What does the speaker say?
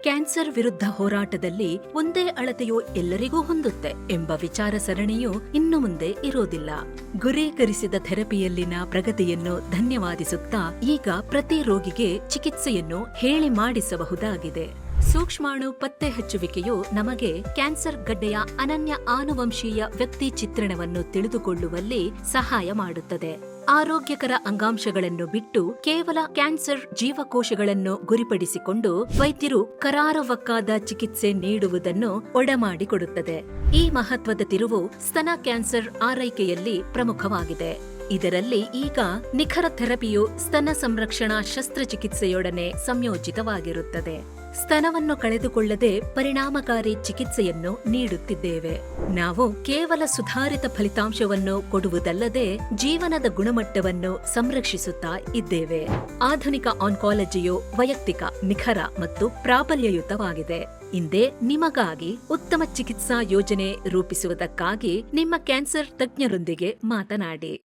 Cancer ವಿರುದ್ಧ ಹೋರಾಟದಲ್ಲಿ ಒಂದೇ ಅಳತೆಯು ಎಲ್ಲರಿಗೂ ಹೊಂದುತ್ತೆ ಎಂಬ ವಿಚಾರ ಸರಣಿಯು ಇನ್ನು ಮುಂದೆ ಇರೋದಿಲ್ಲ. ಗುರೀಕರಿಸಿದ ಥೆರಪಿಯಲ್ಲಿನ ಪ್ರಗತಿಯನ್ನು ಧನ್ಯವಾದಿಸುತ್ತಾ ಈಗ ಪ್ರತಿ ರೋಗಿಗೆ ಚಿಕಿತ್ಸೆಯನ್ನು ಹೇಳಿ ಮಾಡಿಸಬಹುದಾಗಿದೆ. ಸೂಕ್ಷ್ಮಾಣು ಪತ್ತೆ ಹಚ್ಚುವಿಕೆಯು ನಮಗೆ ಕ್ಯಾನ್ಸರ್ ಗಡ್ಡೆಯ ಅನನ್ಯ ಆನುವಂಶೀಯ ವ್ಯಕ್ತಿ ಚಿತ್ರಣವನ್ನು ತಿಳಿದುಕೊಳ್ಳುವಲ್ಲಿ ಸಹಾಯ ಮಾಡುತ್ತದೆ. ಆರೋಗ್ಯಕರ ಅಂಗಾಂಶಗಳನ್ನು ಬಿಟ್ಟು ಕೇವಲ ಕ್ಯಾನ್ಸರ್ ಜೀವಕೋಶಗಳನ್ನು ಗುರಿಪಡಿಸಿಕೊಂಡು ವೈದ್ಯರು ಕರಾರುವಕ್ಕಾದ ಚಿಕಿತ್ಸೆ ನೀಡುವುದನ್ನು ಒಡಮಾಡಿಕೊಡುತ್ತದೆ. ಈ ಮಹತ್ವದ ತಿರುವು ಸ್ತನ ಕ್ಯಾನ್ಸರ್ ಆರೈಕೆಯಲ್ಲಿ ಪ್ರಮುಖವಾಗಿದೆ. ಇದರಲ್ಲಿ ಈಗ ನಿಖರ ಥೆರಪಿಯು ಸ್ತನ ಸಂರಕ್ಷಣಾ ಶಸ್ತ್ರಚಿಕಿತ್ಸೆಯೊಡನೆ ಸಂಯೋಜಿತವಾಗಿರುತ್ತದೆ. ಸ್ತನವನ್ನು ಕಳೆದುಕೊಳ್ಳದೆ ಪರಿಣಾಮಕಾರಿ ಚಿಕಿತ್ಸೆಯನ್ನು ನೀಡುತ್ತಿದ್ದೇವೆ. ನಾವು ಕೇವಲ ಸುಧಾರಿತ ಫಲಿತಾಂಶವನ್ನು ಕೊಡುವುದಲ್ಲದೆ ಜೀವನದ ಗುಣಮಟ್ಟವನ್ನು ಸಂರಕ್ಷಿಸುತ್ತಾ ಇದ್ದೇವೆ. ಆಧುನಿಕ ಆನ್ಕಾಲಜಿಯು ವೈಯಕ್ತಿಕ, ನಿಖರ ಮತ್ತು ಪ್ರಾಬಲ್ಯಯುತವಾಗಿದೆ. ಇಂದೇ ನಿಮಗಾಗಿ ಉತ್ತಮ ಚಿಕಿತ್ಸಾ ಯೋಜನೆ ರೂಪಿಸುವುದಕ್ಕಾಗಿ ನಿಮ್ಮ ಕ್ಯಾನ್ಸರ್ ತಜ್ಞರೊಂದಿಗೆ ಮಾತನಾಡಿ.